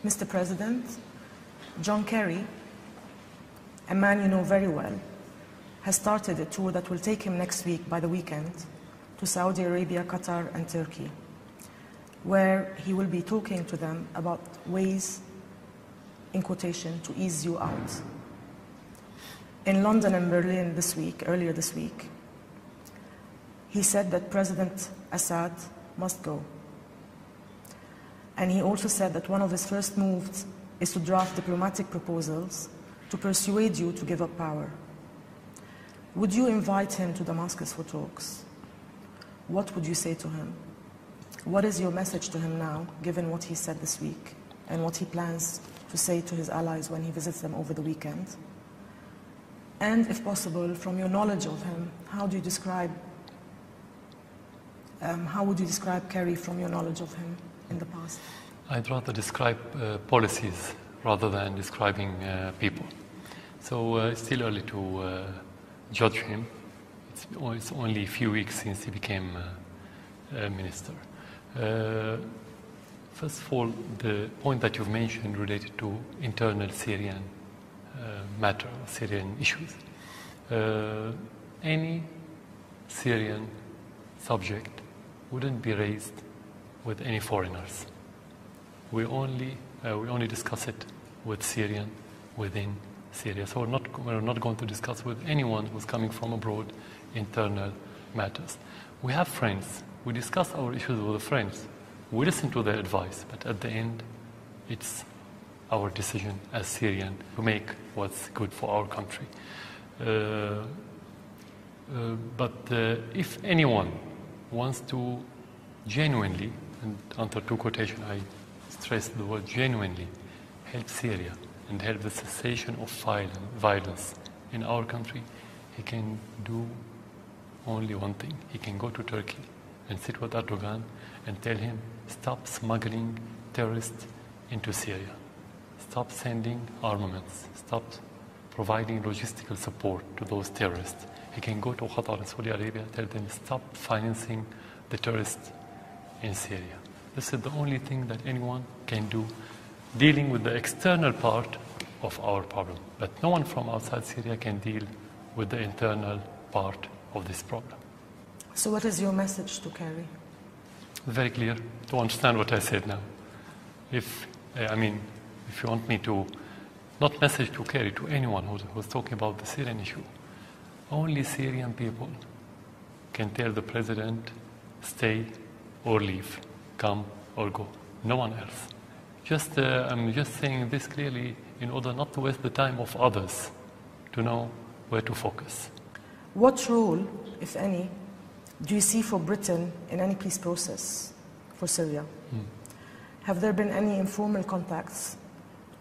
Mr. President, John Kerry, a man you know very well, has started a tour that will take him next week by the weekend to Saudi Arabia, Qatar, and Turkey, where he will be talking to them about ways, in quotation, to ease you out. In London and Berlin this week, earlier this week, he said that President Assad must go. And he also said that one of his first moves is to draft diplomatic proposals to persuade you to give up power. Would you invite him to Damascus for talks? What would you say to him? What is your message to him now, given what he said this week and what he plans to say to his allies when he visits them over the weekend? And if possible, from your knowledge of him, how would you describe Kerry from your knowledge of him in the past? I'd rather describe policies rather than describing people. So it's still early to judge him. It's only a few weeks since he became minister. First of all, the point that you've mentioned related to internal Syrian matter, Syrian issues. Any Syrian subject wouldn't be raised with any foreigners. We only discuss it with Syrian within Syria. So we're not going to discuss with anyone who's coming from abroad internal matters. We have friends. We discuss our issues with the friends. We listen to their advice, but at the end, it's our decision as Syrian to make what's good for our country. But if anyone wants to genuinely, and under two quotation I stress the word genuinely, help Syria and help the cessation of violence in our country, he can do only one thing. He can go to Turkey and sit with Erdogan and tell him, stop smuggling terrorists into Syria. Stop sending armaments. Stop providing logistical support to those terrorists. He can go to Qatar and Saudi Arabia and tell them, stop financing the terrorists in Syria. This is the only thing that anyone can do, dealing with the external part of our problem. But no one from outside Syria can deal with the internal part of this problem. So what is your message to Kerry? Very clear, to understand what I said now. If you want me to, not message to Kerry, to anyone who's talking about the Syrian issue, only Syrian people can tell the president, stay or leave, come or go. No one else. I'm just saying this clearly in order not to waste the time of others, to know where to focus. What role, if any, do you see for Britain in any peace process for Syria? Have there been any informal contacts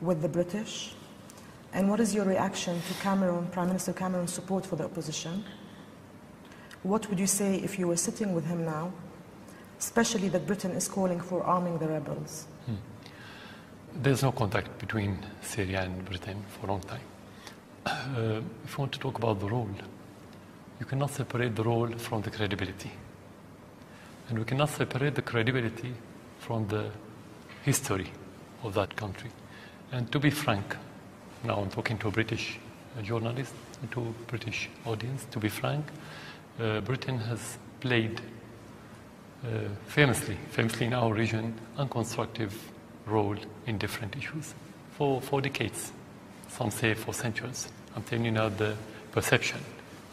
with the British? And what is your reaction to Prime Minister Cameron's support for the opposition? What would you say if you were sitting with him now, especially that Britain is calling for arming the rebels? There's no contact between Syria and Britain for a long time. If you want to talk about the role, you cannot separate the role from the credibility. And we cannot separate the credibility from the history of that country. And to be frank, now I'm talking to a British journalist, to a British audience, to be frank, Britain has played famously in our region, unconstructive role in different issues for decades. Some say for centuries. I'm telling you now the perception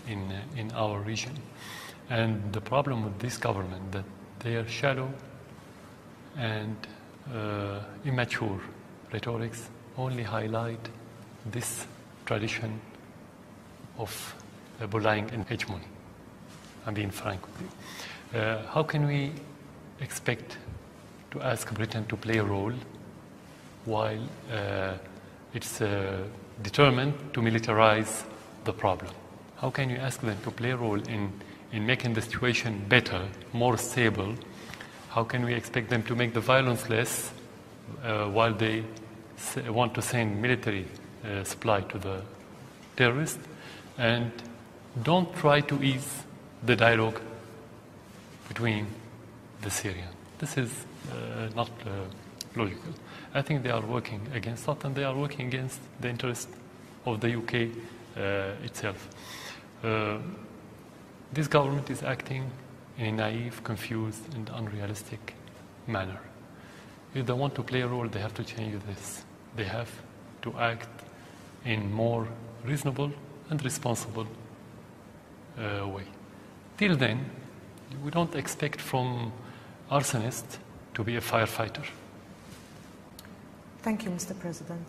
in our region. And the problem with this government that they are shallow and immature rhetorics only highlight this tradition of bullying and hegemony. I'm being frank with you. How can we expect to ask Britain to play a role while it's determined to militarize the problem? How can you ask them to play a role in making the situation better, more stable? How can we expect them to make the violence less while they want to send military supply to the terrorists? And don't try to ease the dialogue between the Syrians. This is not logical. I think they are working against that, and they are working against the interest of the UK itself. This government is acting in a naive, confused, and unrealistic manner. If they want to play a role, they have to change this. They have to act in more reasonable and responsible way. Till then, we don't expect from arsonist to be a firefighter. Thank you, Mr. President.